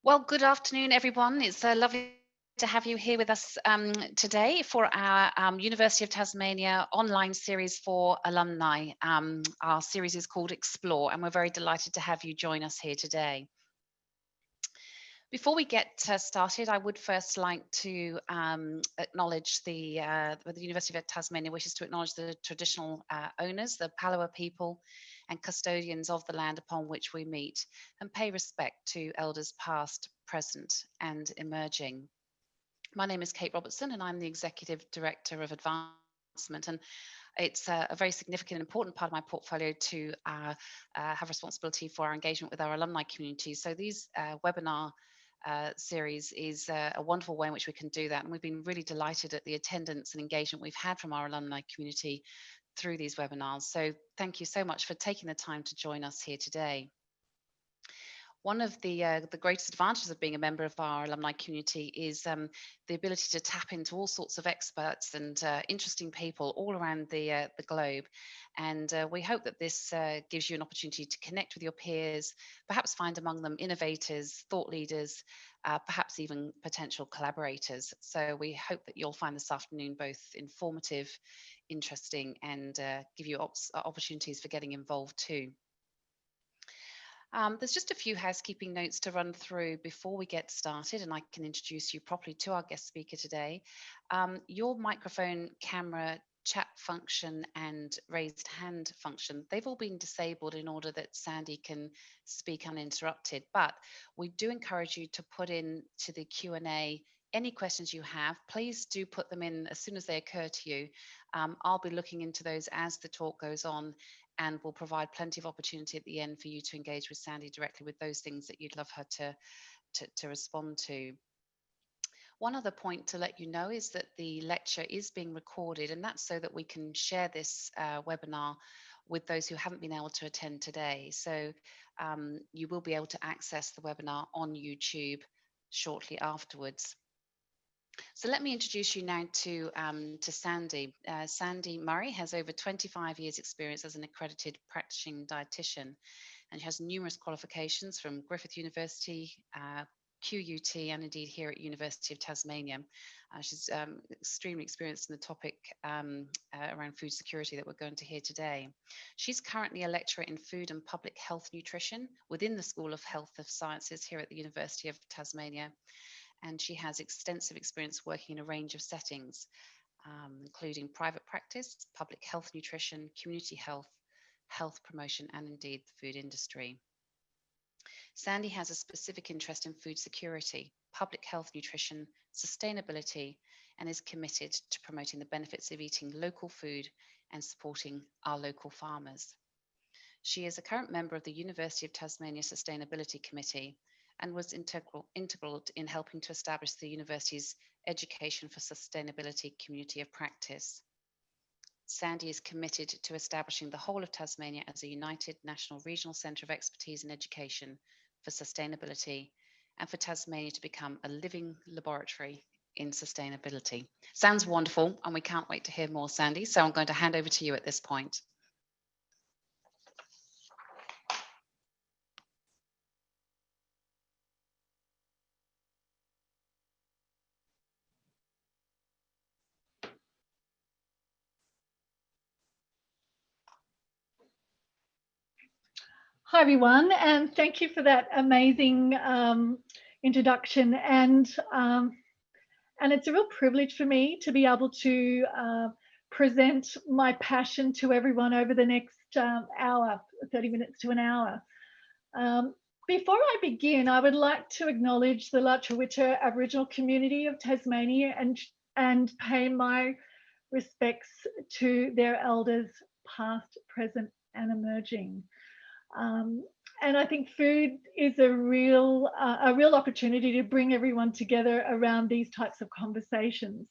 Well, good afternoon, everyone. It's lovely to have you here with us today for our University of Tasmania online series for alumni. Our series is called Explore, and we're very delighted to have you join us here today. Before we get started, I would first like to acknowledge the University of Tasmania wishes to acknowledge the traditional owners, the Palawa people and custodians of the land upon which we meet, and pay respect to elders past, present and emerging. My name is Kate Robertson and I'm the Executive Director of Advancement, and it's a very significant and important part of my portfolio to have responsibility for our engagement with our alumni community. So these webinar series is a wonderful way in which we can do that. And we've been really delighted at the attendance and engagement we've had from our alumni community through these webinars. So thank you so much for taking the time to join us here today. One of the greatest advantages of being a member of our alumni community is the ability to tap into all sorts of experts and interesting people all around the globe. And we hope that this gives you an opportunity to connect with your peers, perhaps find among them innovators, thought leaders, perhaps even potential collaborators. So we hope that you'll find this afternoon both informative, interesting, and give you opportunities for getting involved too. There's just a few housekeeping notes to run through before we get started, and I can introduce you properly to our guest speaker today. Your microphone, camera, chat function and raised hand function, they've all been disabled in order that Sandy can speak uninterrupted, but we do encourage you to put in to the Q&A any questions you have. Please do put them in as soon as they occur to you. I'll be looking into those as the talk goes on, and we'll provide plenty of opportunity at the end for you to engage with Sandy directly with those things that you'd love her to respond to. One other point to let you know is that the lecture is being recorded, and that's so that we can share this webinar with those who haven't been able to attend today. So you will be able to access the webinar on YouTube shortly afterwards. So let me introduce you now to Sandy. Sandy Murray has over 25 years experience as an accredited practicing dietitian, and she has numerous qualifications from Griffith University, QUT, and indeed here at University of Tasmania. She's extremely experienced in the topic around food security that we're going to hear today. She's currently a lecturer in food and public health nutrition within the School of Health of Sciences here at the University of Tasmania. And she has extensive experience working in a range of settings, including private practice, public health nutrition, community health, health promotion, and indeed the food industry. Sandy has a specific interest in food security, public health nutrition, sustainability, and is committed to promoting the benefits of eating local food and supporting our local farmers. She is a current member of the University of Tasmania Sustainability Committee and was integral in helping to establish the university's Education for Sustainability Community of Practice. Sandy is committed to establishing the whole of Tasmania as a united national regional centre of expertise in education for sustainability, and for Tasmania to become a living laboratory in sustainability. Sounds wonderful, and we can't wait to hear more, Sandy. So I'm going to hand over to you at this point. Hi, everyone, and thank you for that amazing introduction. And it's a real privilege for me to be able to present my passion to everyone over the next hour, 30 minutes to an hour. Before I begin, I would like to acknowledge the Lutruwita Aboriginal community of Tasmania and pay my respects to their elders, past, present, and emerging. And I think food is a real opportunity to bring everyone together around these types of conversations.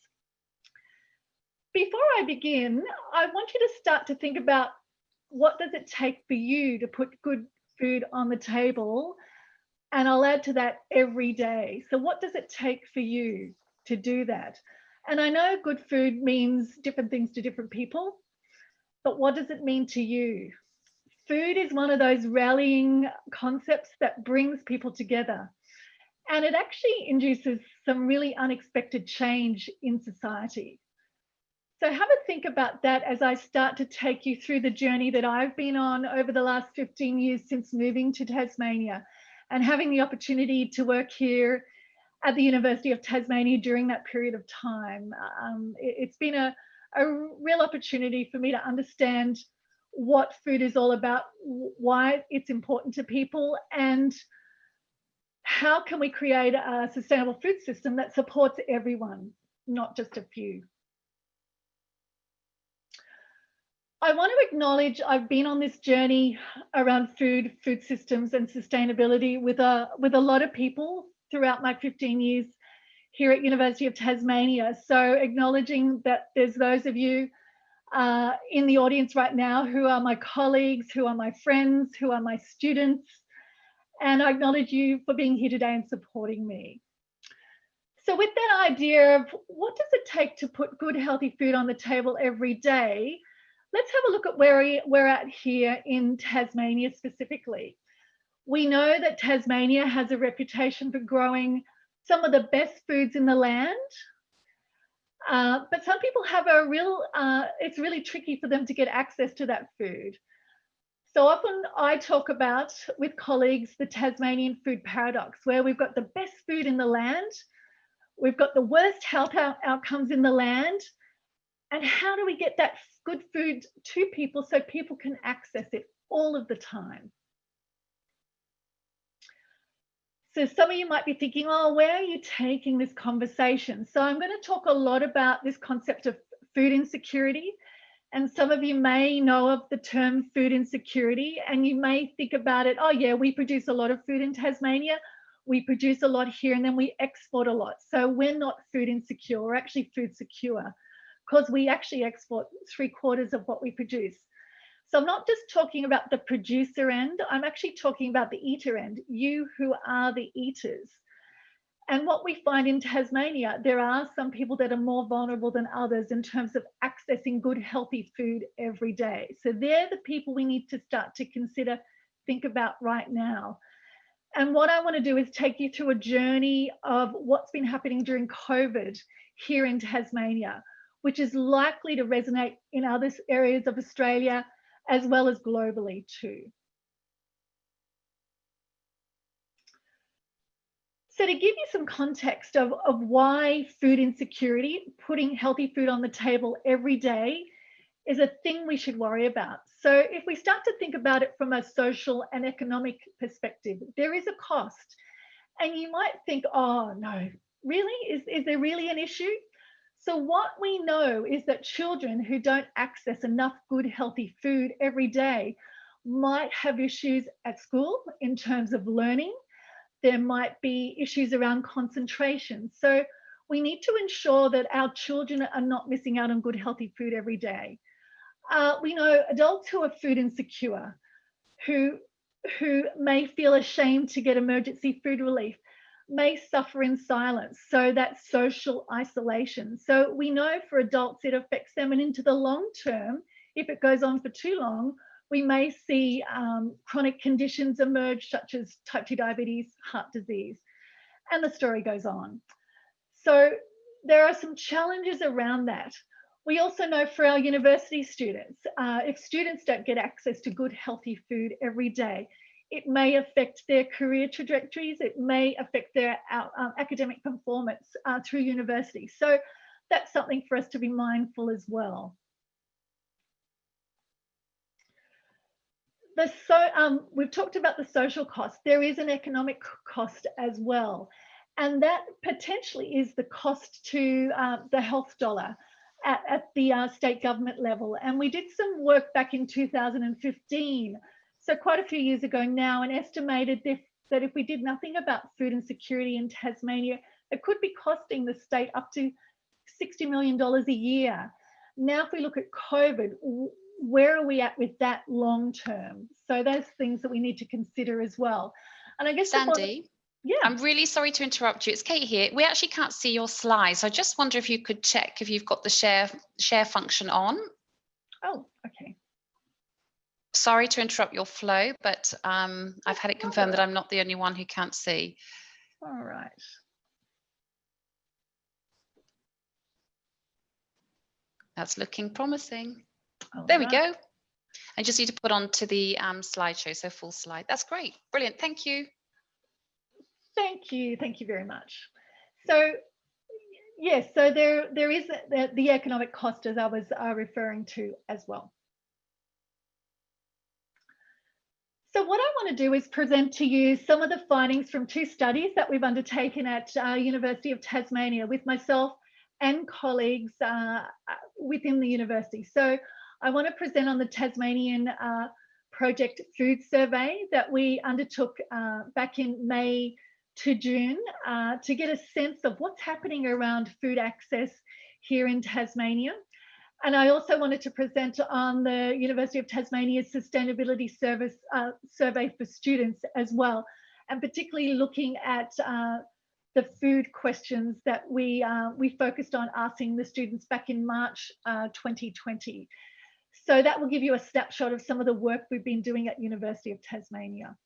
Before I begin, I want you to start to think about, what does it take for you to put good food on the table? And I'll add to that, every day. So what does it take for you to do that? And I know good food means different things to different people, but what does it mean to you? Food is one of those rallying concepts that brings people together. And it actually induces some really unexpected change in society. So have a think about that as I start to take you through the journey that I've been on over the last 15 years since moving to Tasmania and having the opportunity to work here at the University of Tasmania during that period of time. It's been a real opportunity for me to understand what food is all about, why it's important to people, and how can we create a sustainable food system that supports everyone, not just a few. I want to acknowledge I've been on this journey around food systems and sustainability with a lot of people throughout my 15 years here at University of Tasmania. So acknowledging that there's those of you in the audience right now who are my colleagues, who are my friends, who are my students, and I acknowledge you for being here today and supporting me. So with that idea of what does it take to put good, healthy food on the table every day, let's have a look at where we're at here in Tasmania specifically. We know that Tasmania has a reputation for growing some of the best foods in the land, but some people have a real, it's really tricky for them to get access to that food. So often I talk about with colleagues the Tasmanian food paradox, where we've got the best food in the land, we've got the worst health outcomes in the land, and how do we get that good food to people so people can access it all of the time? So some of you might be thinking, oh, where are you taking this conversation? So I'm going to talk a lot about this concept of food insecurity. And some of you may know of the term food insecurity, and you may think about it, oh yeah, we produce a lot of food in Tasmania, we produce a lot here, and then we export a lot. So we're not food insecure, we're actually food secure, because we actually export 3/4 of what we produce. So I'm not just talking about the producer end, I'm actually talking about the eater end, you who are the eaters. And what we find in Tasmania, there are some people that are more vulnerable than others in terms of accessing good, healthy food every day. So they're the people we need to start to consider, think about right now. And what I want to do is take you through a journey of what's been happening during COVID here in Tasmania, which is likely to resonate in other areas of Australia as well as globally too. So to give you some context of why food insecurity, putting healthy food on the table every day, is a thing we should worry about. So if we start to think about it from a social and economic perspective, there is a cost. And you might think, oh no, really? Is there really an issue? So what we know is that children who don't access enough good, healthy food every day might have issues at school in terms of learning. There might be issues around concentration. So we need to ensure that our children are not missing out on good, healthy food every day. We know adults who are food insecure, who may feel ashamed to get emergency food relief, may suffer in silence. So that's social isolation. So we know for adults it affects them, and into the long term, if it goes on for too long, we may see chronic conditions emerge, such as type 2 diabetes, heart disease, and the story goes on. So there are some challenges around that. We also know for our university students, if students don't get access to good, healthy food every day, it may affect their career trajectories, it may affect their academic performance through university. So that's something for us to be mindful as well. We've talked about the social cost. There is an economic cost as well. And that potentially is the cost to the health dollar at the state government level. And we did some work back in 2015, so quite a few years ago now, and estimated that if we did nothing about food insecurity in Tasmania, it could be costing the state up to $60 million a year. Now, if we look at COVID, where are we at with that long term? So those things that we need to consider as well. And I guess Sandy, yeah, I'm really sorry to interrupt you. It's Kate here. We actually can't see your slides. I just wonder if you could check if you've got the share function on. Oh, okay. Sorry to interrupt your flow, but I've had it confirmed that I'm not the only one who can't see. All right. That's looking promising. All there right. we go. I just need to put onto the slideshow, so full slide. That's great. Brilliant. Thank you. Thank you. Thank you very much. So yes, so there is the economic cost, as I was referring to as well. So what I want to do is present to you some of the findings from 2 studies that we've undertaken at University of Tasmania with myself and colleagues within the university. So I want to present on the Tasmanian project food survey that we undertook back in May to June to get a sense of what's happening around food access here in Tasmania. And I also wanted to present on the University of Tasmania's Sustainability Survey for students as well, and particularly looking at the food questions that we focused on asking the students back in March 2020. So that will give you a snapshot of some of the work we've been doing at University of Tasmania.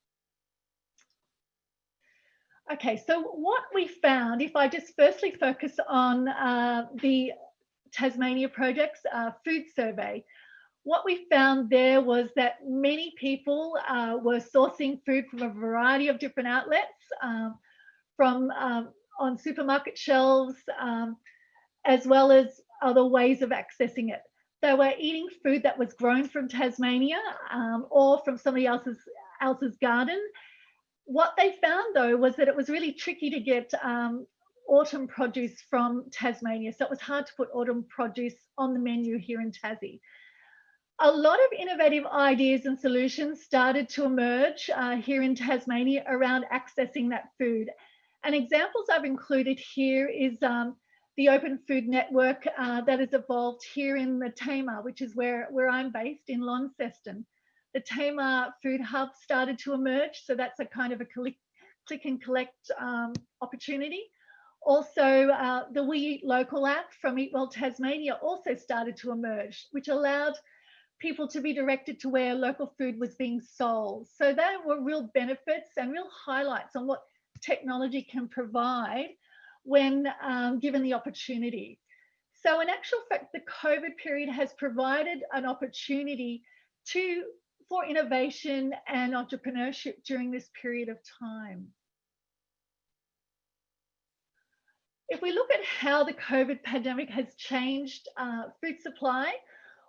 Okay, so what we found, if I just firstly focus on the Tasmania Project's food survey, what we found there was that many people were sourcing food from a variety of different outlets, from on supermarket shelves, as well as other ways of accessing it. They were eating food that was grown from Tasmania or from somebody else's garden. What they found, though, was that it was really tricky to get autumn produce from Tasmania. So it was hard to put autumn produce on the menu here in Tassie. A lot of innovative ideas and solutions started to emerge here in Tasmania around accessing that food. And examples I've included here is the Open Food Network that has evolved here in the Tamar, which is where I'm based in Launceston. The Tamar Food Hub started to emerge, so that's a kind of a click and collect opportunity. Also, the We Eat Local app from Eat Well Tasmania also started to emerge, which allowed people to be directed to where local food was being sold. So there were real benefits and real highlights on what technology can provide when given the opportunity. So in actual fact, the COVID period has provided an opportunity for innovation and entrepreneurship during this period of time. If we look at how the COVID pandemic has changed food supply,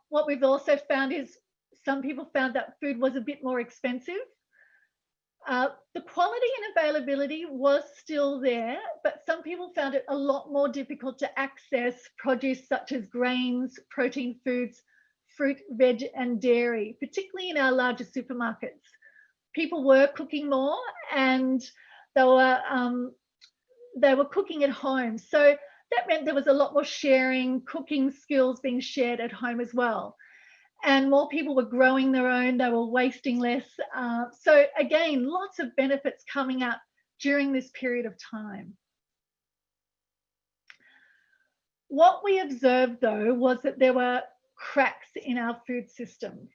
what we've also found is some people found that food was a bit more expensive. The quality and availability was still there, but some people found it a lot more difficult to access produce such as grains, protein foods, fruit, veg, and dairy, particularly in our larger supermarkets. People were cooking more, and they were cooking at home. So that meant there was a lot more sharing, cooking skills being shared at home as well. And more people were growing their own, they were wasting less. So again, lots of benefits coming up during this period of time. What we observed, though, was that there were cracks in our food system,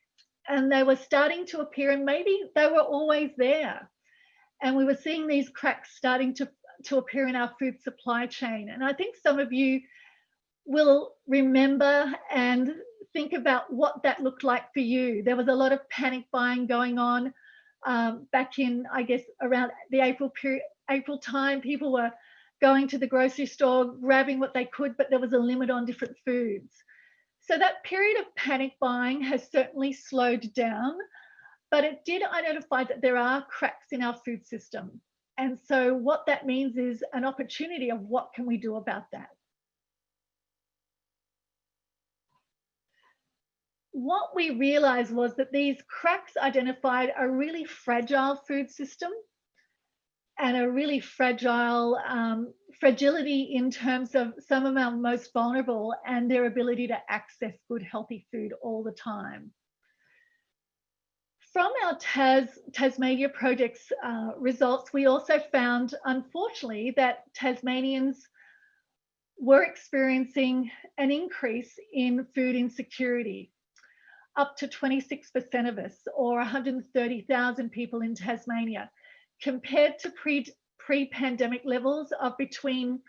and they were starting to appear, and maybe they were always there. And we were seeing these cracks starting to appear in our food supply chain. And I think some of you will remember and think about what that looked like for you. There was a lot of panic buying going on back in, I guess, around the April time. People were going to the grocery store, grabbing what they could, but there was a limit on different foods. So that period of panic buying has certainly slowed down, but it did identify that there are cracks in our food system. And so what that means is an opportunity of what can we do about that. What we realized was that these cracks identified a really fragile food system and a really fragile fragility in terms of some of our most vulnerable and their ability to access good, healthy food all the time. From our Tasmania Project's results, we also found, unfortunately, that Tasmanians were experiencing an increase in food insecurity. Up to 26% of us, or 130,000 people in Tasmania, compared to pre-pandemic levels of between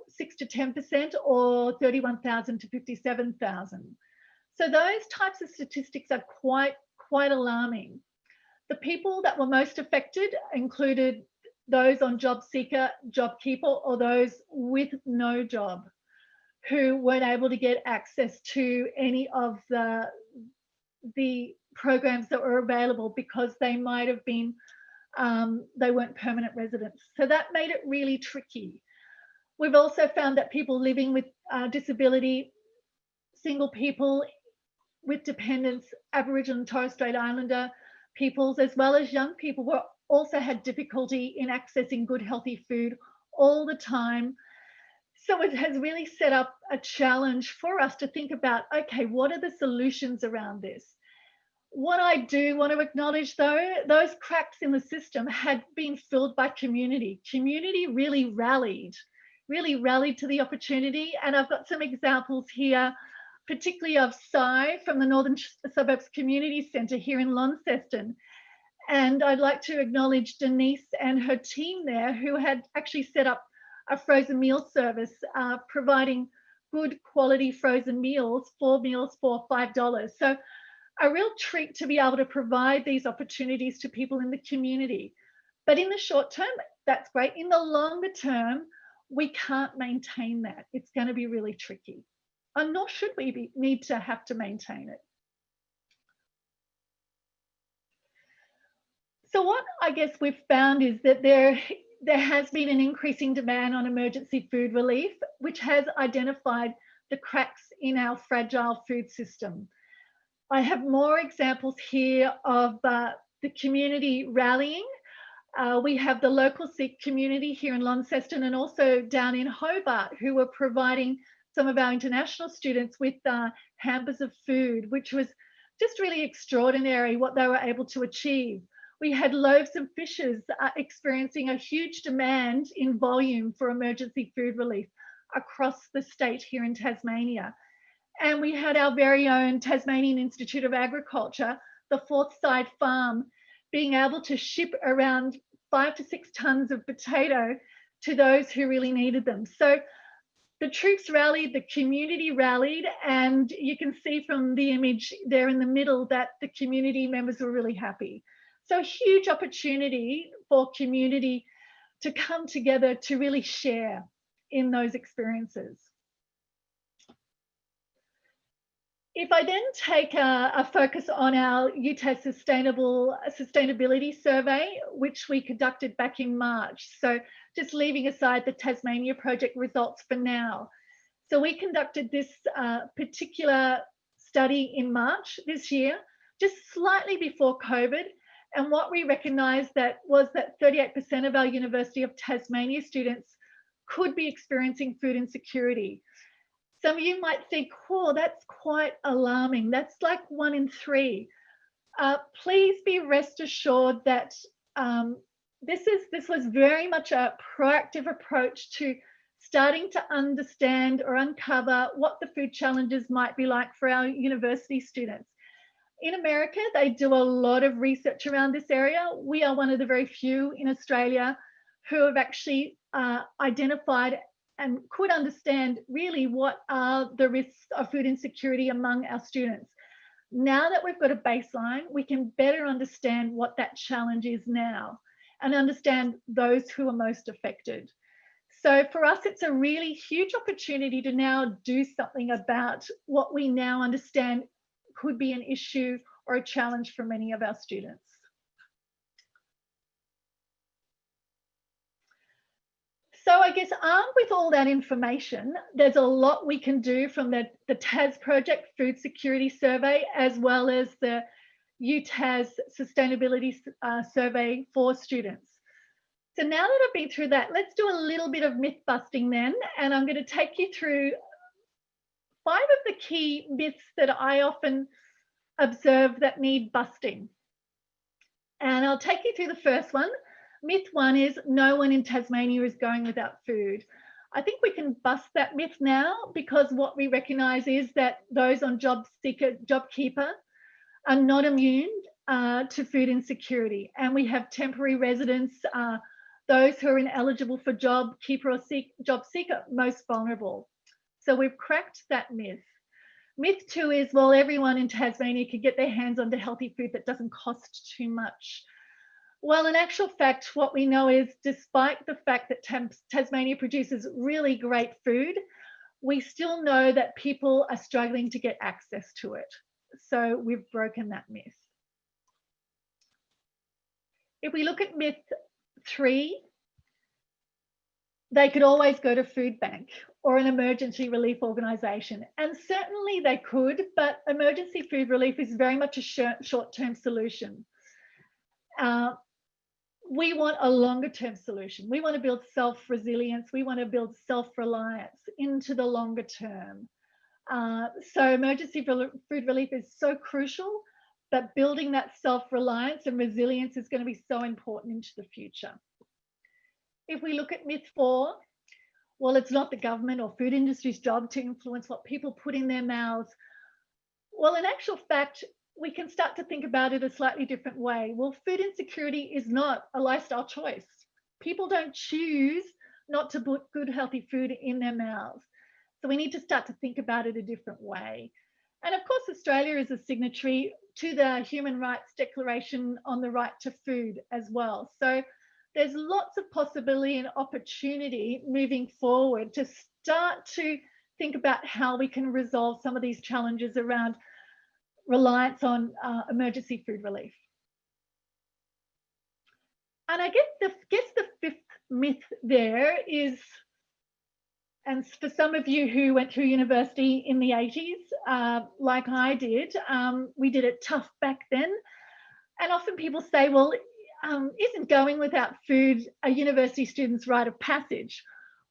6 to 10% or 31,000 to 57,000. So those types of statistics are quite alarming. The people that were most affected included those on job seeker, job keeper, or those with no job who weren't able to get access to any of the programs that were available because they might have been, they weren't permanent residents. So that made it really tricky. We've also found that people living with disability, single people with dependents, Aboriginal and Torres Strait Islander peoples, as well as young people, were also had difficulty in accessing good, healthy food all the time. So it has really set up a challenge for us to think about, okay, what are the solutions around this? What I do want to acknowledge, though, those cracks in the system had been filled by community. Community really rallied to the opportunity. And I've got some examples here, particularly of Sai from the Northern Suburbs Community Centre here in Launceston. And I'd like to acknowledge Denise and her team there, who had actually set up a frozen meal service, providing good quality frozen meals, 4 meals for $5. So a real treat to be able to provide these opportunities to people in the community. But in the short term, that's great. In the longer term, we can't maintain that. It's going to be really tricky. And nor should we need to have to maintain it. So what I guess we've found is that there has been an increasing demand on emergency food relief, which has identified the cracks in our fragile food system. I have more examples here of the community rallying. We have the local Sikh community here in Launceston and also down in Hobart, who were providing some of our international students with hampers of food, which was just really extraordinary what they were able to achieve. We had Loaves and Fishes experiencing a huge demand in volume for emergency food relief across the state here in Tasmania. And we had our very own Tasmanian Institute of Agriculture, the Forthside Farm, being able to ship around 5 to 6 tons of potato to those who really needed them. So the troops rallied, the community rallied, and you can see from the image there in the middle that the community members were really happy. So a huge opportunity for community to come together to really share in those experiences. If I then take a focus on our UTS Sustainability Survey, which we conducted back in March, so just leaving aside the Tasmania project results for now. So we conducted this particular study in March this year, just slightly before COVID. And what we recognised was that 38% of our University of Tasmania students could be experiencing food insecurity. Some of you might think, oh, that's quite alarming. That's like 1 in 3. Please be rest assured that this was very much a proactive approach to starting to understand or uncover what the food challenges might be like for our university students. In America, they do a lot of research around this area. We are one of the very few in Australia who have actually identified and could understand really what are the risks of food insecurity among our students. Now that we've got a baseline, we can better understand what that challenge is now and understand those who are most affected. So for us, it's a really huge opportunity to now do something about what we now understand could be an issue or a challenge for many of our students. So I guess armed with all that information, there's a lot we can do from the TAS project Food Security Survey, as well as the UTS Sustainability Survey for students. So now that I've been through that, let's do a little bit of myth busting then, and I'm going to take you through 5 of the key myths that I often observe that need busting. And I'll take you through the first one. Myth 1 is no one in Tasmania is going without food. I think we can bust that myth now, because what we recognise is that those on job seeker, job keeper are not immune to food insecurity. And we have temporary residents, those who are ineligible for job seeker, most vulnerable. So we've cracked that myth. Myth 2 is, well, everyone in Tasmania can get their hands onto healthy food that doesn't cost too much. Well, in actual fact, what we know is, despite the fact that Tasmania produces really great food, we still know that people are struggling to get access to it. So we've broken that myth. If we look at myth 3, they could always go to food bank or an emergency relief organisation. And certainly they could, but emergency food relief is very much a short-term solution. We want a longer-term solution. We want to build self-resilience. We want to build self-reliance into the longer term. So emergency food relief is so crucial, but building that self-reliance and resilience is going to be so important into the future. If we look at myth 4, well, it's not the government or food industry's job to influence what people put in their mouths. Well, in actual fact, we can start to think about it a slightly different way. Well, food insecurity is not a lifestyle choice. People don't choose not to put good, healthy food in their mouths. So we need to start to think about it a different way. And of course, Australia is a signatory to the Human Rights Declaration on the Right to Food as well. So there's lots of possibility and opportunity moving forward to start to think about how we can resolve some of these challenges around reliance on emergency food relief. And I guess the fifth myth there is, and for some of you who went through university in the 80s, like I did, we did it tough back then. And often people say, well, isn't going without food a university student's rite of passage?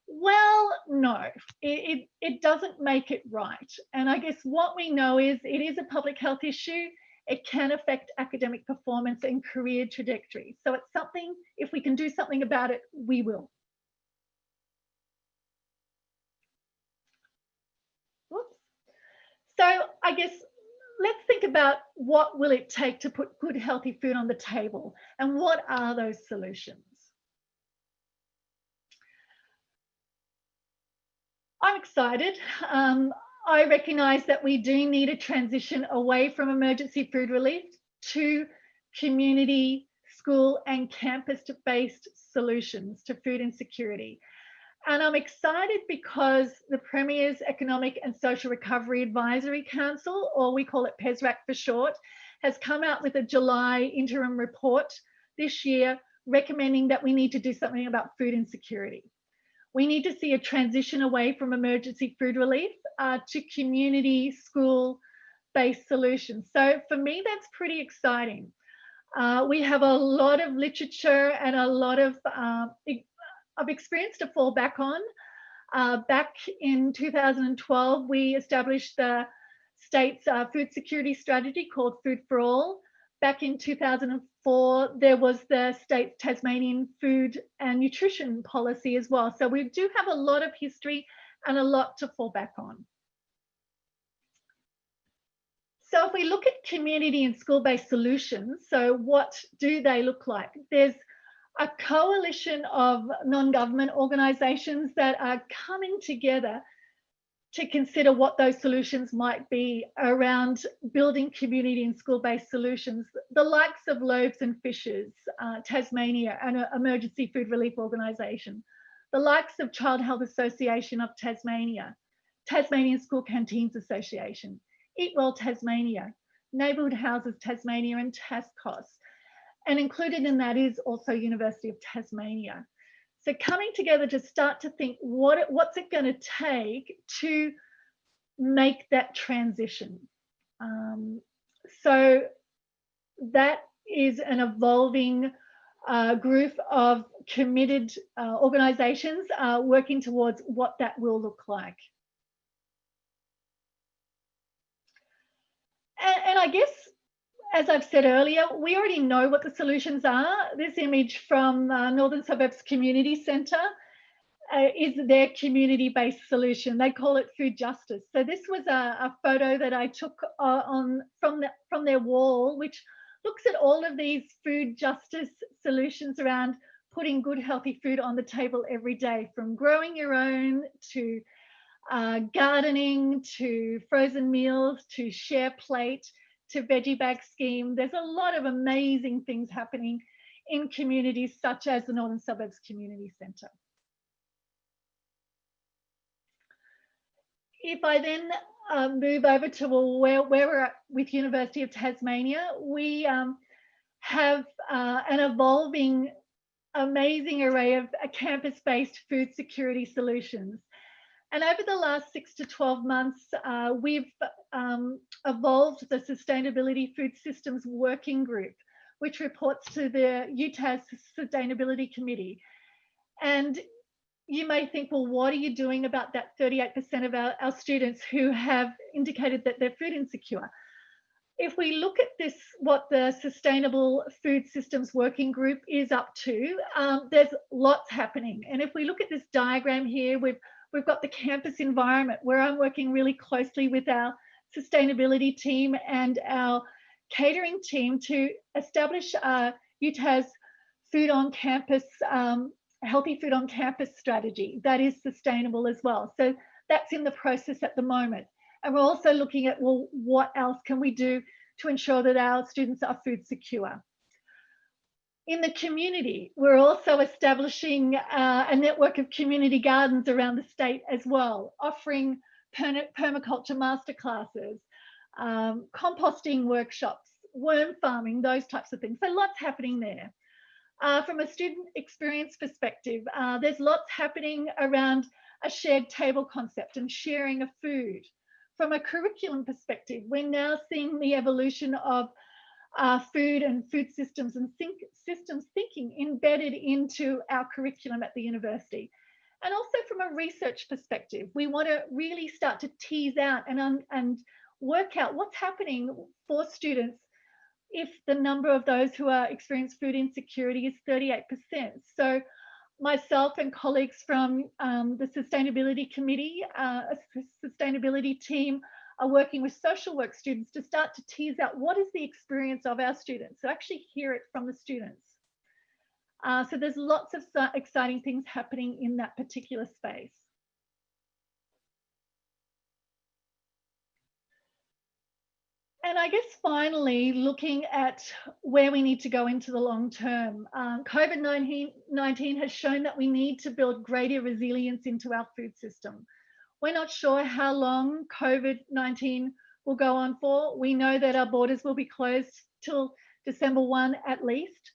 Well, no, it doesn't make it right. And I guess what we know is it is a public health issue. It can affect academic performance and career trajectory. So it's something, if we can do something about it, we will. Whoops. So I guess let's think about what will it take to put good, healthy food on the table, and what are those solutions? I'm excited. I recognise that we do need a transition away from emergency food relief to community, school and campus-based solutions to food insecurity. And I'm excited because the Premier's Economic and Social Recovery Advisory Council, or we call it PESRAC for short, has come out with a July interim report this year recommending that we need to do something about food insecurity. We need to see a transition away from emergency food relief to community school-based solutions. So for me, that's pretty exciting. We have a lot of literature and a lot of experience to fall back on. Back in 2012, we established the state's food security strategy called Food for All. Back in 2004, there was the state's Tasmanian food and nutrition policy as well. So we do have a lot of history and a lot to fall back on. So if we look at community and school-based solutions, so what do they look like? There's a coalition of non-government organisations that are coming together to consider what those solutions might be around building community and school-based solutions. The likes of Loaves and Fishes, Tasmania, and Emergency Food Relief Organisation. The likes of Child Health Association of Tasmania, Tasmanian School Canteens Association, Eat Well Tasmania, Neighbourhood Houses Tasmania and TASCOS. And included in that is also University of Tasmania. So coming together to start to think what's it going to take to make that transition. So that is an evolving group of committed organisations working towards what that will look like. And I guess, as I've said earlier, we already know what the solutions are. This image from Northern Suburbs Community Centre is their community-based solution. They call it food justice. So this was a photo that I took from their wall, which looks at all of these food justice solutions around putting good, healthy food on the table every day, from growing your own to gardening to frozen meals to share plate to veggie bag scheme. There's a lot of amazing things happening in communities such as the Northern Suburbs Community Centre. If I then move over to where we're at with University of Tasmania, we have an evolving, amazing array of campus-based food security solutions. And over the last 6 to 12 months, we've evolved the Sustainability Food Systems Working Group, which reports to the UTS Sustainability Committee. And you may think, well, what are you doing about that 38% of our students who have indicated that they're food insecure? If we look at this, what the Sustainable Food Systems Working Group is up to, there's lots happening. And if we look at this diagram here, we've got the campus environment where I'm working really closely with our sustainability team and our catering team to establish a UTAS food on campus, healthy food on campus strategy that is sustainable as well. So that's in the process at the moment. And we're also looking at, well, what else can we do to ensure that our students are food secure? In the community, we're also establishing a network of community gardens around the state as well, offering permaculture masterclasses, composting workshops, worm farming, those types of things. So lots happening there. From a student experience perspective, there's lots happening around a shared table concept and sharing of food. From a curriculum perspective, we're now seeing the evolution of food and food systems and systems thinking embedded into our curriculum at the university. And also from a research perspective, we want to really start to tease out and work out what's happening for students if the number of those who are experiencing food insecurity is 38%. So myself and colleagues from the Sustainability Committee, a sustainability team, are working with social work students to start to tease out what is the experience of our students, so actually hear it from the students. So there's lots of exciting things happening in that particular space. And I guess finally, looking at where we need to go into the long term, COVID-19 has shown that we need to build greater resilience into our food system. We're not sure how long COVID-19 will go on for. We know that our borders will be closed till December 1 at least.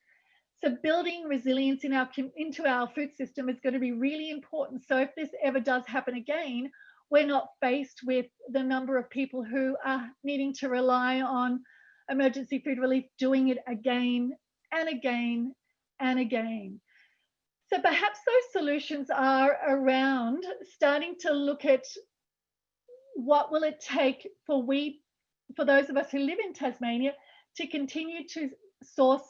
So building resilience into our food system is going to be really important. So if this ever does happen again, we're not faced with the number of people who are needing to rely on emergency food relief, doing it again and again and again. So perhaps those solutions are around starting to look at what will it take for those of us who live in Tasmania to continue to source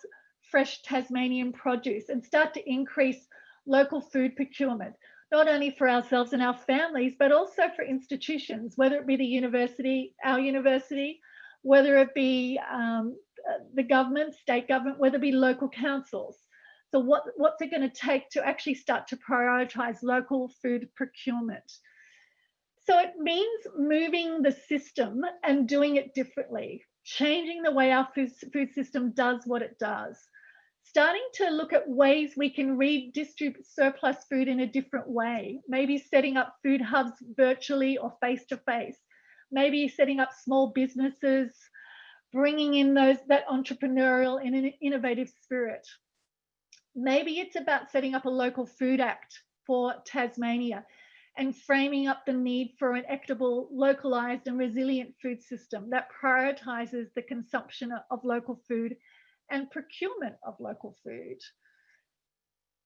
fresh Tasmanian produce and start to increase local food procurement, not only for ourselves and our families, but also for institutions, whether it be the university, our university, whether it be the government, state government, whether it be local councils. So what's it going to take to actually start to prioritise local food procurement? So it means moving the system and doing it differently, changing the way our food system does what it does, starting to look at ways we can redistribute surplus food in a different way, maybe setting up food hubs virtually or face-to-face, maybe setting up small businesses, bringing in that entrepreneurial and innovative spirit. Maybe it's about setting up a local food act for Tasmania and framing up the need for an equitable, localised and resilient food system that prioritises the consumption of local food and procurement of local food.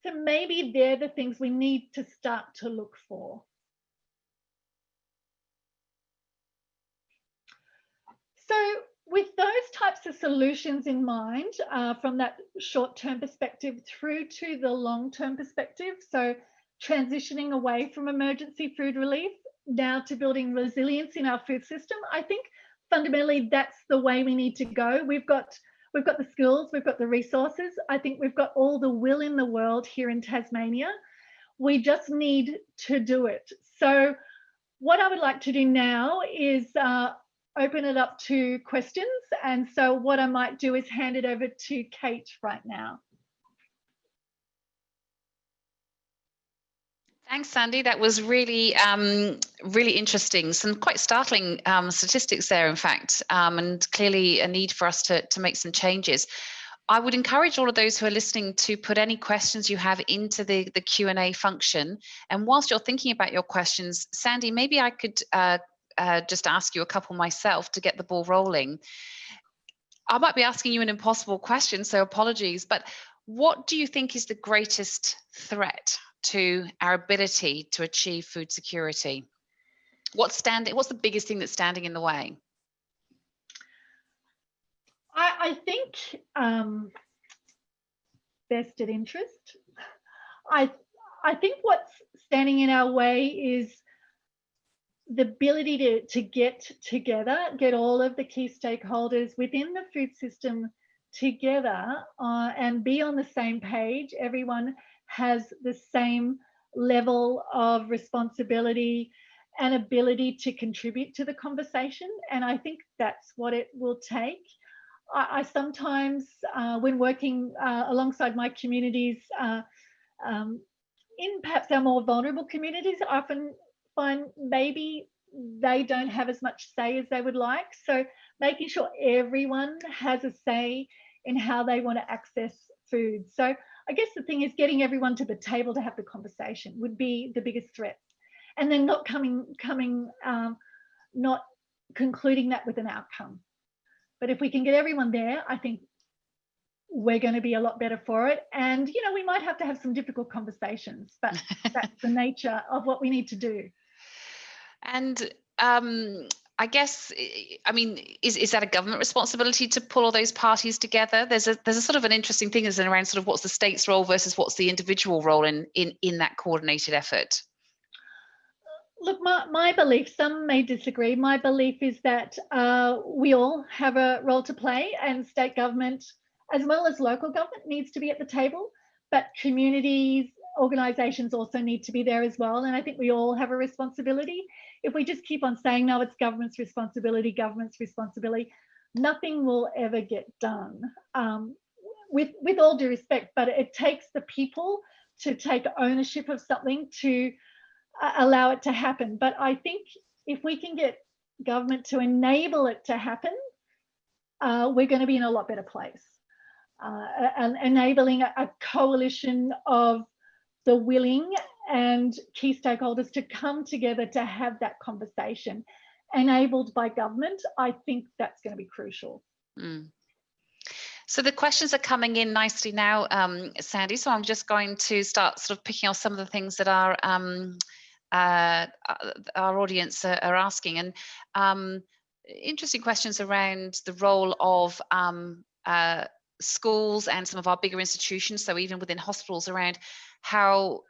So maybe they're the things we need to start to look for. So with those types of solutions in mind, from that short-term perspective through to the long-term perspective, so transitioning away from emergency food relief now to building resilience in our food system, I think fundamentally that's the way we need to go. We've got we've got the skills, we've got the resources. I think we've got all the will in the world here in Tasmania. We just need to do it. So what I would like to do now is open it up to questions. And so what I might do is hand it over to Kate right now. Thanks, Sandy. That was really, really interesting. Some quite startling statistics there, in fact, and clearly a need for us to make some changes. I would encourage all of those who are listening to put any questions you have into the Q&A function. And whilst you're thinking about your questions, Sandy, maybe I could just ask you a couple myself to get the ball rolling. I might be asking you an impossible question, so apologies, but what do you think is the greatest threat to our ability to achieve food security? What's the biggest thing that's standing in the way? I think vested interest. I think what's standing in our way is the ability to get together, get all of the key stakeholders within the food system together and be on the same page. Everyone has the same level of responsibility and ability to contribute to the conversation. And I think that's what it will take. I sometimes, when working alongside my communities, in perhaps our more vulnerable communities, I often find maybe they don't have as much say as they would like. So making sure everyone has a say in how they want to access food. So I guess the thing is getting everyone to the table to have the conversation would be the biggest threat. And then not not concluding that with an outcome. But if we can get everyone there, I think we're going to be a lot better for it. And, you know, we might have to have some difficult conversations, but that's the nature of what we need to do. And I guess, I mean, is that a government responsibility to pull all those parties together? There's a sort of an interesting thing is around sort of what's the state's role versus what's the individual role in that coordinated effort. Look, my belief, some may disagree, my belief is that we all have a role to play, and state government as well as local government needs to be at the table, but communities, organisations also need to be there as well. And I think we all have a responsibility. If we just keep on saying, no, it's government's responsibility, nothing will ever get done. With all due respect, but it takes the people to take ownership of something to allow it to happen. But I think if we can get government to enable it to happen, we're going to be in a lot better place. And enabling a coalition of the willing and key stakeholders to come together to have that conversation enabled by government, I think that's going to be crucial. Mm. So the questions are coming in nicely now, Sandy, so I'm just going to start sort of picking off some of the things that our audience are asking. And interesting questions around the role of schools and some of our bigger institutions, so even within hospitals, around how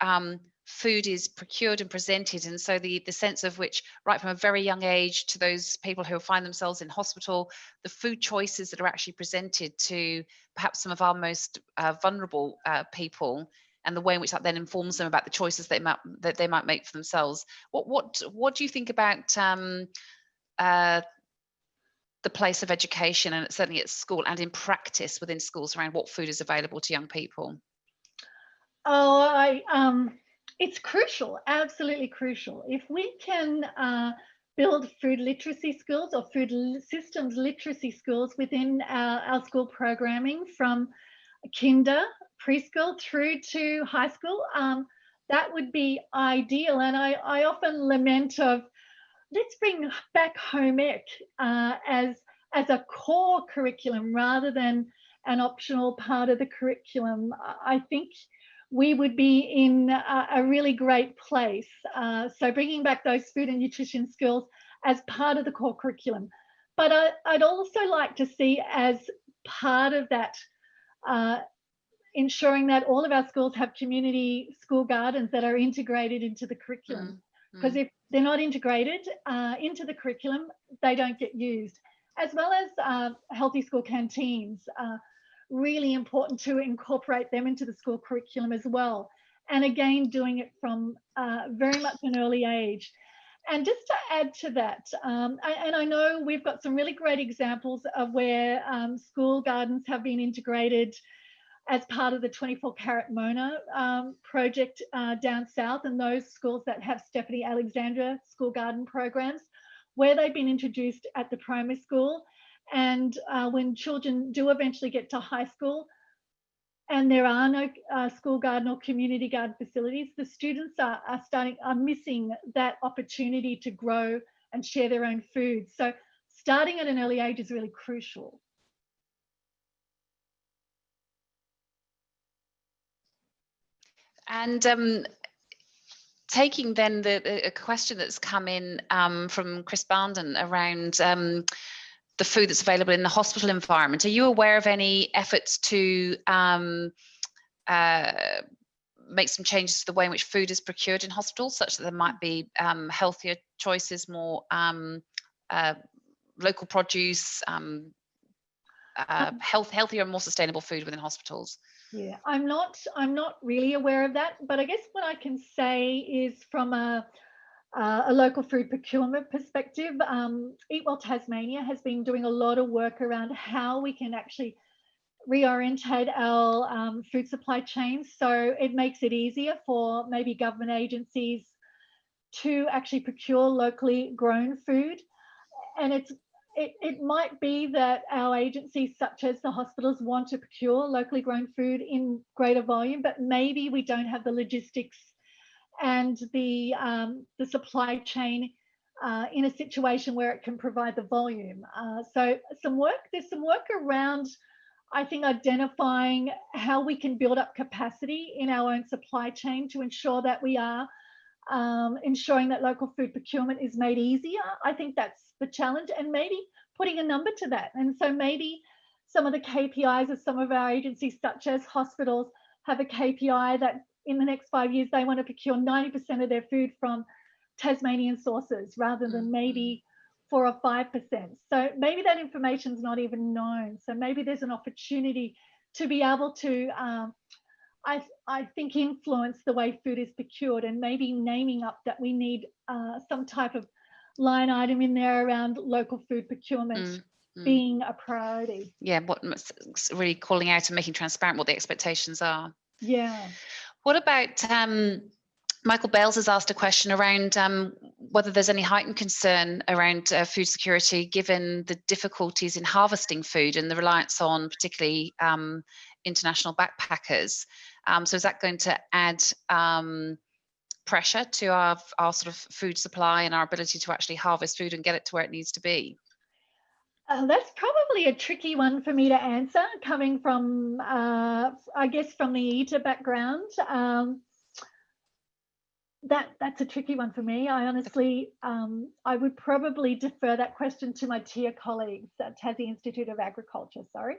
food is procured and presented, and so the sense of which, right from a very young age to those people who find themselves in hospital, the food choices that are actually presented to perhaps some of our most vulnerable people, and the way in which that then informs them about the choices that they might make for themselves. What do you think about the place of education, and certainly at school and in practice within schools, around what food is available to young people? Oh, it's crucial, absolutely crucial. If we can build food literacy skills or food systems literacy skills within our school programming from kinder, preschool through to high school, that would be ideal. And I often lament of, let's bring back home ec as a core curriculum rather than an optional part of the curriculum. I think we would be in a really great place. So bringing back those food and nutrition skills as part of the core curriculum. But I'd also like to see as part of that, ensuring that all of our schools have community school gardens that are integrated into the curriculum. Because if they're not integrated into the curriculum, they don't get used. as well as healthy school canteens. Really important to incorporate them into the school curriculum as well. And again, doing it from very much an early age. And just to add to that, and I know we've got some really great examples of where school gardens have been integrated as part of the 24 Carat Mona project down south, and those schools that have Stephanie Alexandra school garden programs, where they've been introduced at the primary school. And when children do eventually get to high school, and there are no school garden or community garden facilities, the students are missing that opportunity to grow and share their own food. So starting at an early age is really crucial. And taking then a question that's come in from Chris Barnden around the food that's available in the hospital environment. Are you aware of any efforts to make some changes to the way in which food is procured in hospitals, such that there might be healthier choices, more local produce, healthier and more sustainable food within hospitals? Yeah, I'm not really aware of that, but I guess what I can say is from a local food procurement perspective, Eat Well Tasmania has been doing a lot of work around how we can actually reorientate our food supply chains, so it makes it easier for maybe government agencies to actually procure locally grown food. And it might be that our agencies, such as the hospitals, want to procure locally grown food in greater volume, but maybe we don't have the logistics and the supply chain in a situation where it can provide the volume. So there's some work around, I think, identifying how we can build up capacity in our own supply chain to ensure that we are ensuring that local food procurement is made easier. I think that's the challenge, and maybe putting a number to that. And so maybe some of the KPIs of some of our agencies, such as hospitals, have a KPI that in the next 5 years they want to procure 90% of their food from Tasmanian sources rather than maybe 4 or 5%. So maybe that information is not even known. So maybe there's an opportunity to be able to I think influence the way food is procured, and maybe naming up that we need some type of line item in there around local food procurement being a priority. Yeah, what really calling out and making transparent what the expectations are. Yeah. What about Michael Bales has asked a question around whether there's any heightened concern around food security given the difficulties in harvesting food and the reliance on particularly international backpackers. So is that going to add pressure to our sort of food supply and our ability to actually harvest food and get it to where it needs to be? That's probably a tricky one for me to answer, coming from, I guess, from the eater background. That's a tricky one for me. I honestly, I would probably defer that question to my TIA colleagues at Tassie Institute of Agriculture. Sorry.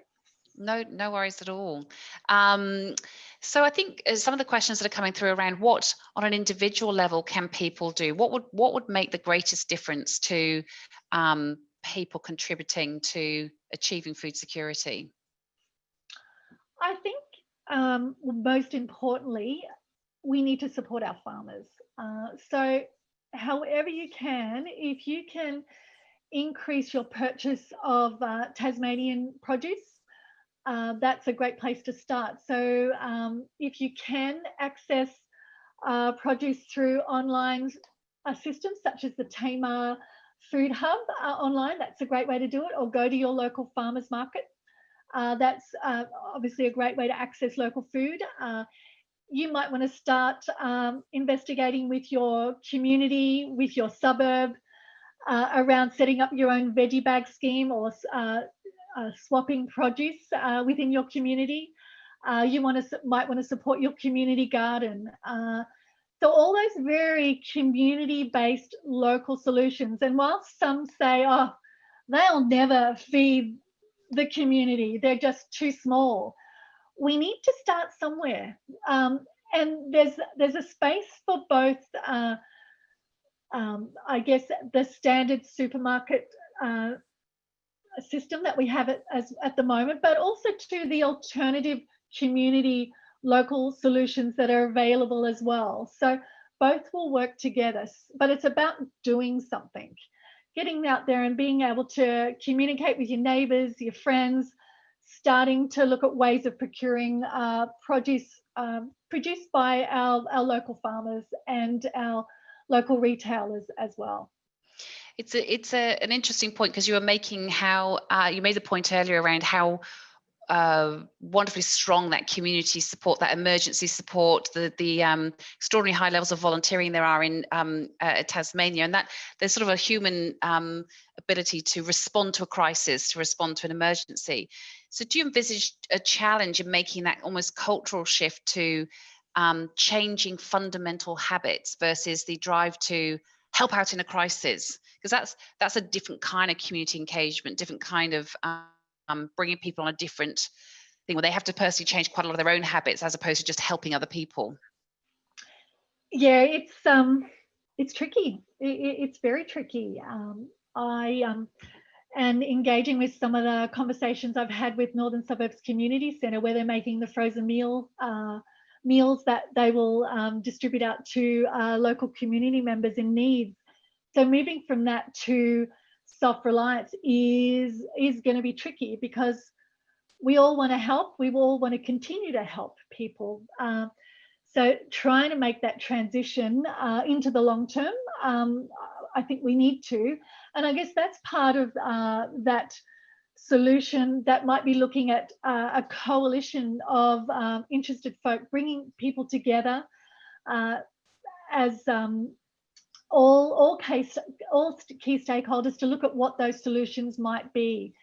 No worries at all. So I think some of the questions that are coming through around what, on an individual level, can people do? What would make the greatest difference to people contributing to achieving food security? I think most importantly, we need to support our farmers. So however you can, if you can increase your purchase of Tasmanian produce, that's a great place to start. So if you can access produce through online systems such as the Tamar Food Hub online, that's a great way to do it, or go to your local farmers market. That's obviously a great way to access local food. You might want to start investigating with your community, with your suburb, around setting up your own veggie bag scheme or swapping produce within your community. You might want to support your community garden. So all those very community-based local solutions. And whilst some say, oh, they'll never feed the community, they're just too small, we need to start somewhere. And there's a space for both, I guess, the standard supermarket system that we have at the moment, but also to the alternative community local solutions that are available as well. So both will work together, but it's about doing something, getting out there and being able to communicate with your neighbours, your friends, starting to look at ways of procuring produce produced by our local farmers and our local retailers as well. It's an interesting point, because you were making how you made the point earlier around how wonderfully strong that community support, that emergency support, the extraordinary high levels of volunteering there are in Tasmania, and that there's sort of a human ability to respond to a crisis, to respond to an emergency. So do you envisage a challenge in making that almost cultural shift to changing fundamental habits versus the drive to help out in a crisis? Because that's a different kind of community engagement, different kind of bringing people on a different thing where they have to personally change quite a lot of their own habits as opposed to just helping other people. Yeah, it's tricky. It's very tricky. And engaging with some of the conversations I've had with Northern Suburbs Community Centre, where they're making the frozen meals that they will distribute out to local community members in need. So moving from that to self-reliance is going to be tricky, because we all want to help. We all want to continue to help people. So trying to make that transition into the long term, I think we need to. And I guess that's part of that solution that might be looking at a coalition of interested folk, bringing people together as all key stakeholders to look at what those solutions might be,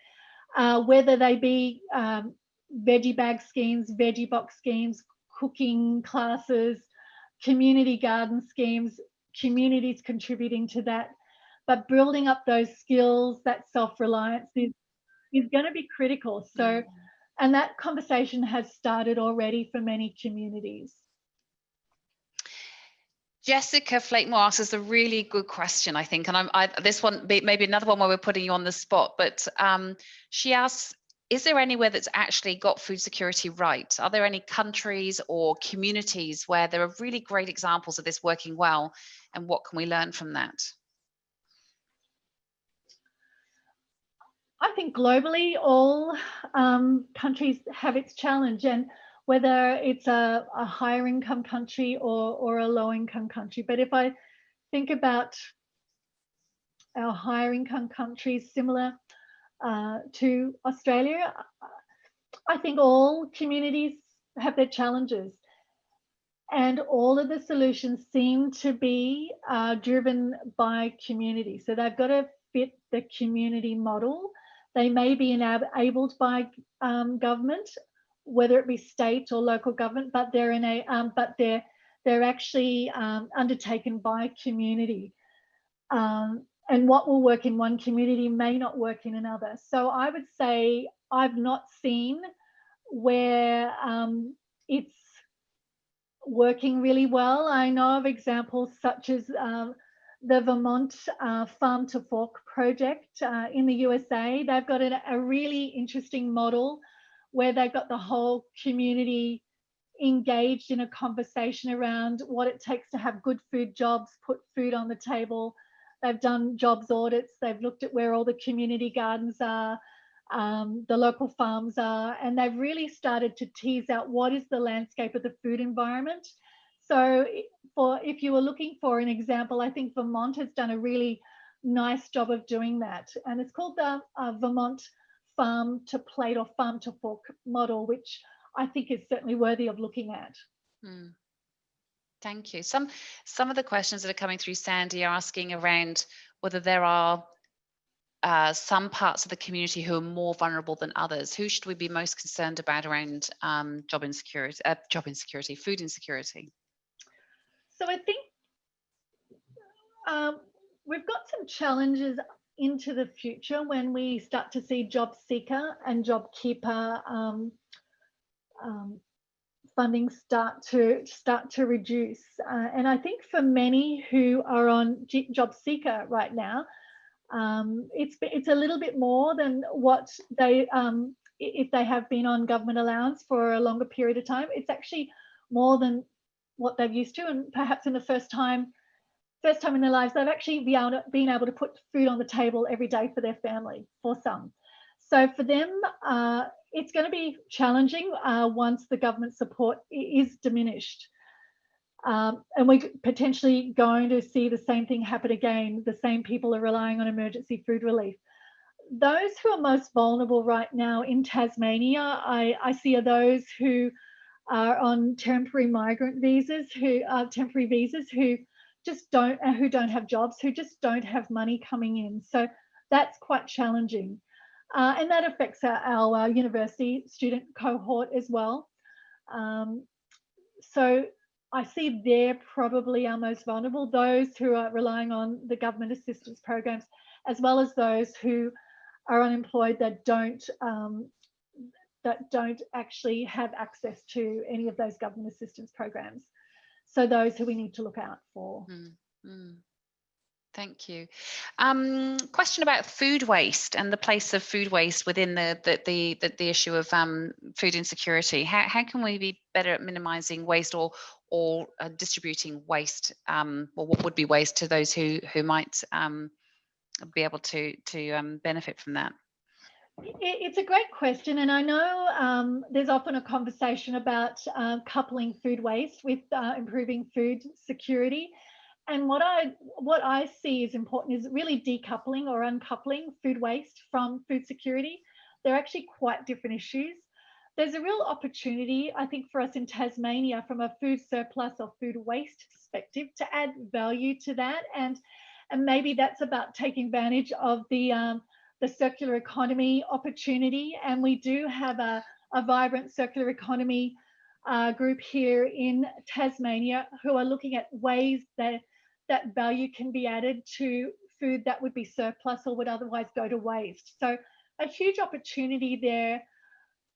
whether they be veggie bag schemes, veggie box schemes, cooking classes, community garden schemes, communities contributing to that. But building up those skills, that self-reliance is going to be critical. So, and that conversation has started already for many communities. Jessica Flakemore asks us a really good question, I think, and this one maybe another one where we're putting you on the spot, but she asks, is there anywhere that's actually got food security right? Are there any countries or communities where there are really great examples of this working well, and what can we learn from that? I think globally, all countries have its challenge, and whether it's a higher income country or a low income country. But if I think about our higher income countries similar to Australia, I think all communities have their challenges, and all of the solutions seem to be driven by community. So they've got to fit the community model. They may be enabled by government, whether it be state or local government, but they're actually undertaken by community. And what will work in one community may not work in another. So I would say I've not seen where it's working really well. I know of examples such as the Vermont Farm to Fork project in the USA. They've got a really interesting model where they've got the whole community engaged in a conversation around what it takes to have good food jobs, put food on the table. They've done jobs audits. They've looked at where all the community gardens are, the local farms are, and they've really started to tease out what is the landscape of the food environment. So if you were looking for an example, I think Vermont has done a really nice job of doing that. And it's called the Vermont Farm to Plate or Farm to Fork model, which I think is certainly worthy of looking at. Thank you. Some of the questions that are coming through, Sandy, are asking around whether there are some parts of the community who are more vulnerable than others. Who should we be most concerned about around food insecurity? So I think we've got some challenges into the future when we start to see job seeker and job keeper funding start to reduce. And I think for many who are on job seeker right now, It's a little bit more than what they if they have been on government allowance for a longer period of time. It's actually more than what they're used to, and perhaps in the first time in their lives, they've actually been able to put food on the table every day for their family, for some. So for them, it's going to be challenging once the government support is diminished. And we're potentially going to see the same thing happen again. The same people are relying on emergency food relief. Those who are most vulnerable right now in Tasmania, I see are those who are on temporary migrant visas, who are temporary visas, who don't have jobs, who just don't have money coming in. So that's quite challenging. And that affects our university student cohort as well. So I see they're probably our most vulnerable, those who are relying on the government assistance programs, as well as those who are unemployed that don't actually have access to any of those government assistance programs. So those who we need to look out for. Thank you. Question about food waste and the place of food waste within the issue of food insecurity. How can we be better at minimising waste or distributing waste, or what would be waste, to those who might be able to benefit from that? It's a great question, and I know there's often a conversation about coupling food waste with improving food security. And what I see is important is really decoupling or uncoupling food waste from food security. They're actually quite different issues. There's a real opportunity, I think, for us in Tasmania from a food surplus or food waste perspective to add value to that, and maybe that's about taking advantage of the circular economy opportunity. And we do have a vibrant circular economy group here in Tasmania who are looking at ways that value can be added to food that would be surplus or would otherwise go to waste. So a huge opportunity there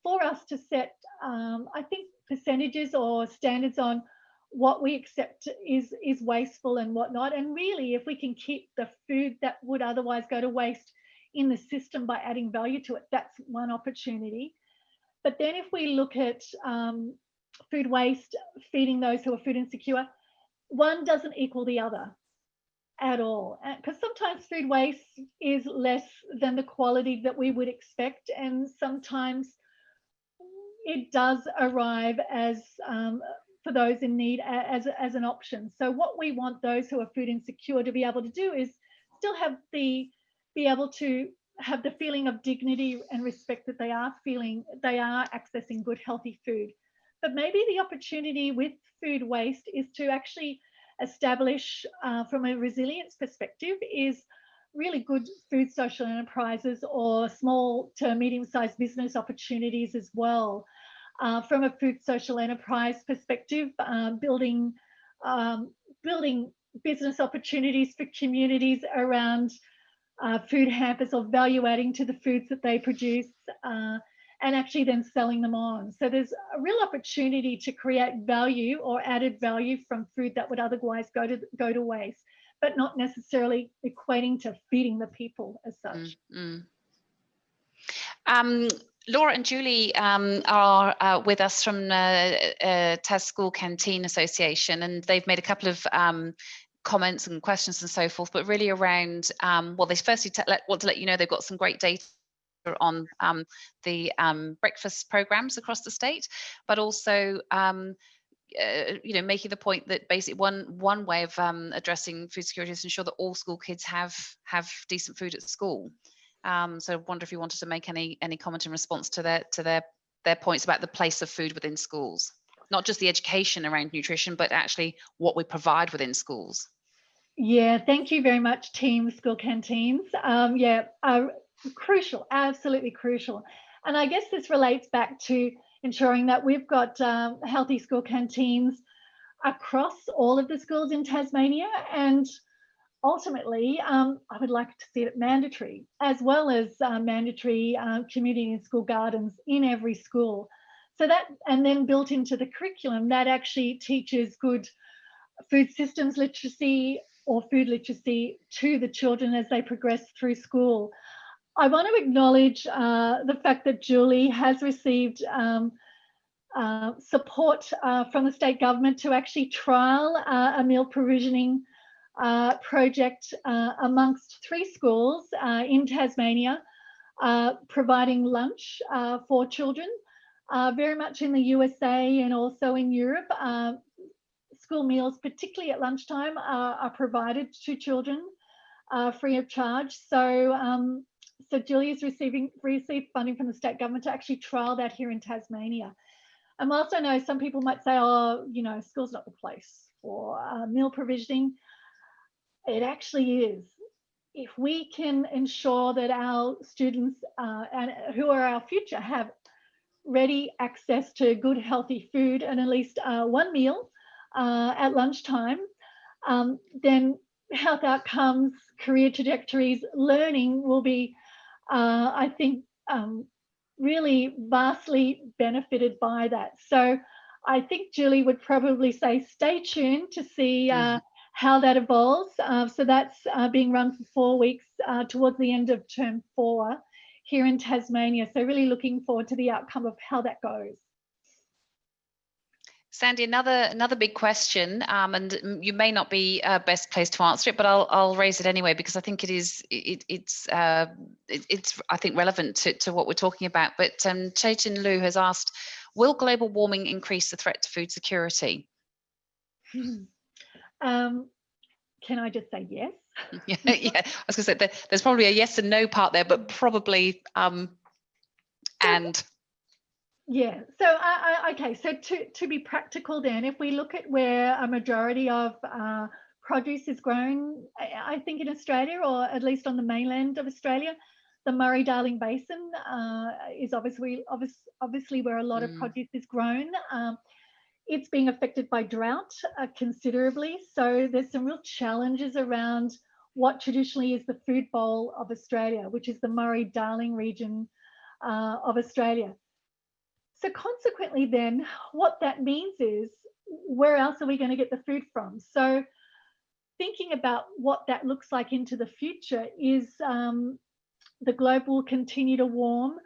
for us to set, I think, percentages or standards on what we accept is wasteful and whatnot. And really, if we can keep the food that would otherwise go to waste in the system by adding value to it, that's one opportunity. But then if we look at food waste, feeding those who are food insecure, one doesn't equal the other at all, because sometimes food waste is less than the quality that we would expect, and sometimes it does arrive as for those in need as an option. So what we want those who are food insecure to be able to do is still be able to have the feeling of dignity and respect that they are accessing good, healthy food. But maybe the opportunity with food waste is to actually establish, from a resilience perspective, is really good food social enterprises or small to medium-sized business opportunities as well. From a food social enterprise perspective, building business opportunities for communities around food hampers or value adding to the foods that they produce, and actually then selling them on. So there's a real opportunity to create value or added value from food that would otherwise go to waste, but not necessarily equating to feeding the people as such. Laura and Julie are with us from Tas School Canteen Association, and they've made a couple of comments and questions and so forth, but really around, well, they firstly want to let you know they've got some great data on the breakfast programs across the state, but also making the point that basically one way of addressing food security is to ensure that all school kids have decent food at school. So I wonder if you wanted to make any comment in response to their points about the place of food within schools, not just the education around nutrition, but actually what we provide within schools. Yeah, thank you very much, Team School Canteens. Crucial, absolutely crucial. And I guess this relates back to ensuring that we've got healthy school canteens across all of the schools in Tasmania, and ultimately I would like to see it mandatory, as well as mandatory community and school gardens in every school. So that, and then built into the curriculum, that actually teaches good food systems literacy, or food literacy to the children as they progress through school. I want to acknowledge the fact that Julie has received support from the state government to actually trial a meal provisioning project amongst 3 schools in Tasmania, providing lunch for children, very much in the USA and also in Europe. School meals, particularly at lunchtime, are provided to children free of charge. So, so Julie has received funding from the state government to actually trial that here in Tasmania. And whilst I know some people might say, oh, you know, school's not the place for meal provisioning, it actually is. If we can ensure that our students and who are our future have ready access to good, healthy food and at least 1 meal at lunchtime, then health outcomes, career trajectories, learning will be, I think, really vastly benefited by that. So I think Julie would probably say stay tuned to see how that evolves. So that's being run for 4 weeks towards the end of term 4 here in Tasmania. So really looking forward to the outcome of how that goes. Sandy, another big question, and you may not be best placed to answer it, but I'll raise it anyway because I think it's I think relevant to what we're talking about. But Chaitin Lu has asked, will global warming increase the threat to food security? Can I just say yes? Yeah, I was going to say there's probably a yes and no part there, but probably and. Yeah, so okay, so to be practical then, if we look at where a majority of produce is grown, I think in Australia, or at least on the mainland of Australia, the Murray-Darling Basin is obviously where a lot of produce is grown. It's being affected by drought considerably, so there's some real challenges around what traditionally is the food bowl of Australia, which is the Murray-Darling region of Australia. So consequently then, what that means is, where else are we going to get the food from? So thinking about what that looks like into the future is the globe will continue to warm.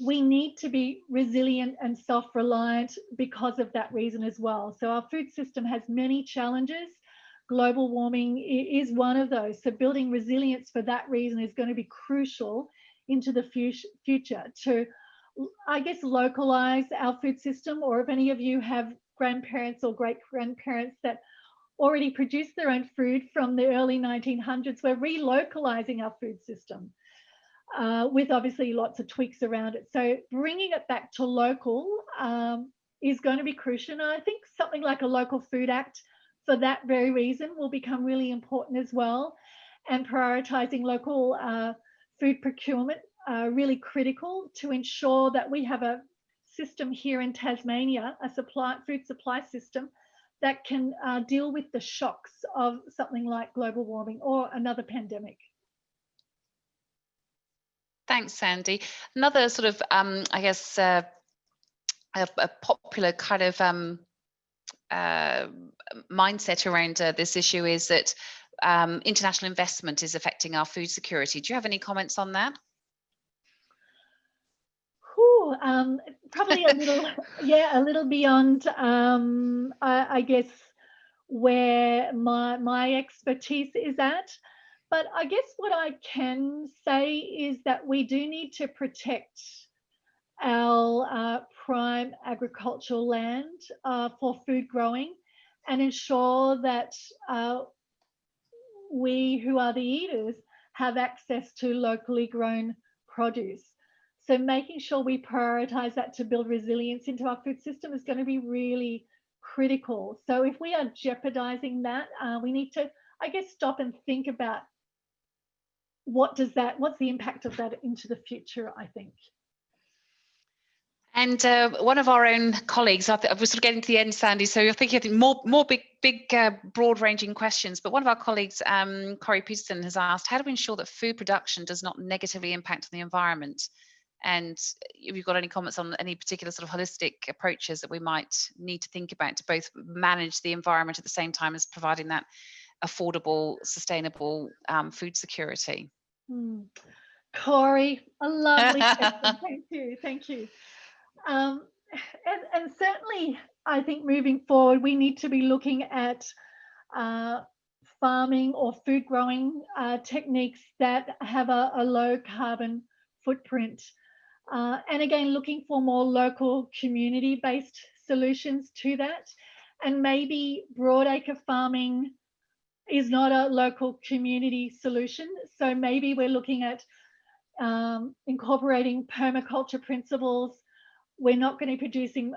We need to be resilient and self-reliant because of that reason as well. So our food system has many challenges. Global warming is one of those. So building resilience for that reason is going to be crucial into the future to, I guess, localize our food system, or if any of you have grandparents or great-grandparents that already produced their own food from the early 1900s, we're relocalizing our food system with obviously lots of tweaks around it. So bringing it back to local is going to be crucial. And I think something like a Local Food Act for that very reason will become really important as well. And prioritizing local food procurement really critical to ensure that we have a system here in Tasmania, a food supply system that can deal with the shocks of something like global warming or another pandemic. Thanks, Sandy. Another sort of, I guess, a popular kind of mindset around this issue is that international investment is affecting our food security. Do you have any comments on that? Probably a little, yeah, a little beyond, I guess, where my expertise is at. But I guess what I can say is that we do need to protect our prime agricultural land for food growing and ensure that we who are the eaters have access to locally grown produce. So making sure we prioritize that to build resilience into our food system is going to be really critical. So if we are jeopardizing that, we need to, I guess, stop and think about what's the impact of that into the future, I think. And one of our own colleagues, we're sort of getting to the end, Sandy, so you're thinking more big broad-ranging questions, but one of our colleagues, Corey Peterson, has asked, how do we ensure that food production does not negatively impact on the environment? And if you've got any comments on any particular sort of holistic approaches that we might need to think about to both manage the environment at the same time as providing that affordable, sustainable food security? Corey, a lovely question. Thank you. Thank you. Um, and certainly, I think moving forward, we need to be looking at farming or food growing techniques that have a low carbon footprint. And again, looking for more local community based solutions to that. And maybe broadacre farming is not a local community solution. So maybe we're looking at incorporating permaculture principles. We're not going to be producing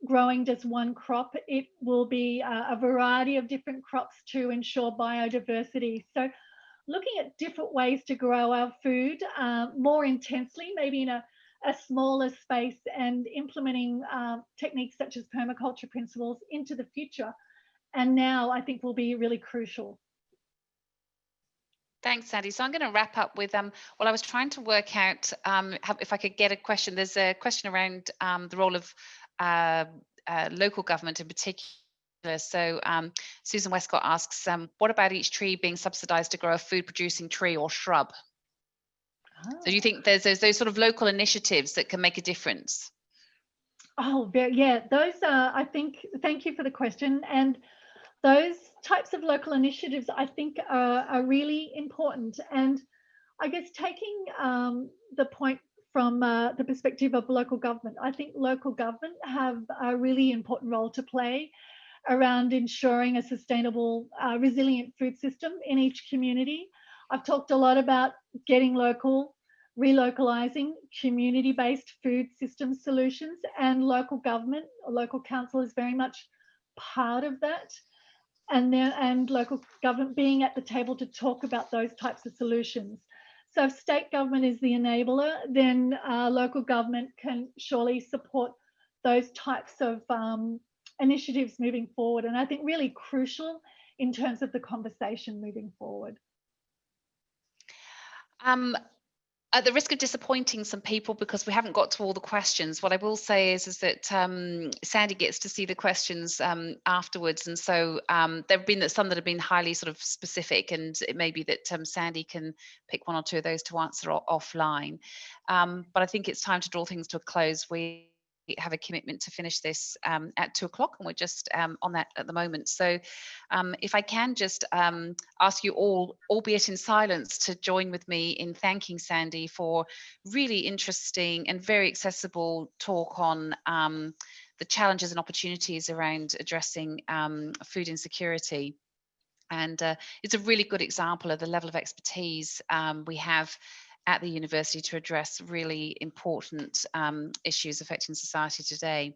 growing just one crop. It will be a variety of different crops to ensure biodiversity. So looking at different ways to grow our food more intensely, maybe in a smaller space, and implementing techniques such as permaculture principles into the future. And now I think will be really crucial. Thanks, Sandy. So I'm going to wrap up with well, I was trying to work out if I could get a question. There's a question around the role of local government in particular. So Susan Westcott asks, what about each tree being subsidised to grow a food producing tree or shrub? So do you think there's those sort of local initiatives that can make a difference? Oh, yeah, those are, I think, thank you for the question. And those types of local initiatives, I think, are really important. And I guess taking the point from the perspective of local government, I think local government have a really important role to play around ensuring a sustainable, resilient food system in each community. I've talked a lot about getting local, relocalizing community-based food system solutions, and local government or local council is very much part of that. And local government being at the table to talk about those types of solutions. So if state government is the enabler, then local government can surely support those types of initiatives moving forward. And I think really crucial in terms of the conversation moving forward. At the risk of disappointing some people because we haven't got to all the questions, what I will say is that Sandy gets to see the questions afterwards, and so there have been some that have been highly sort of specific, and it may be that Sandy can pick one or two of those to answer offline. But I think it's time to draw things to a close. We have a commitment to finish this at 2:00, and we're just on that at the moment. So if I can just ask you all, albeit in silence, to join with me in thanking Sandy for really interesting and very accessible talk on the challenges and opportunities around addressing food insecurity. And it's a really good example of the level of expertise we have at the university to address really important issues affecting society today.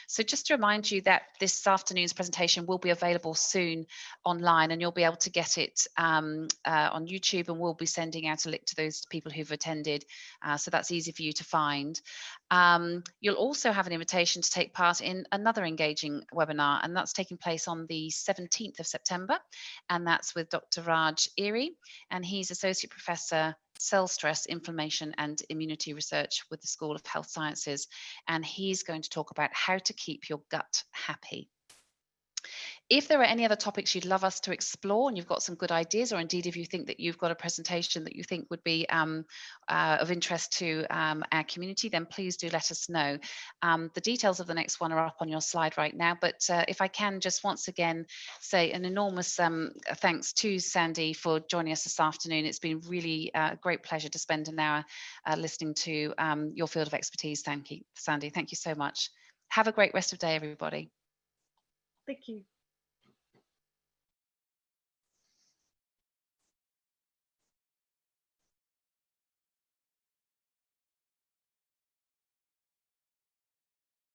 So just to remind you that this afternoon's presentation will be available soon online, and you'll be able to get it on YouTube, and we'll be sending out a link to those people who've attended, so that's easy for you to find. You'll also have an invitation to take part in another engaging webinar, and that's taking place on the 17th of September, and that's with Dr. Raj Erie, and he's Associate Professor Cell Stress, Inflammation and Immunity Research with the School of Health Sciences, and he's going to talk about how to keep your gut happy. If there are any other topics you'd love us to explore and you've got some good ideas, or indeed if you think that you've got a presentation that you think would be of interest to our community, then please do let us know. The details of the next one are up on your slide right now, but if I can just once again say an enormous thanks to Sandy for joining us this afternoon. It's been really a great pleasure to spend an hour listening to your field of expertise. Thank you, Sandy. Thank you so much. Have a great rest of the day, everybody. Thank you.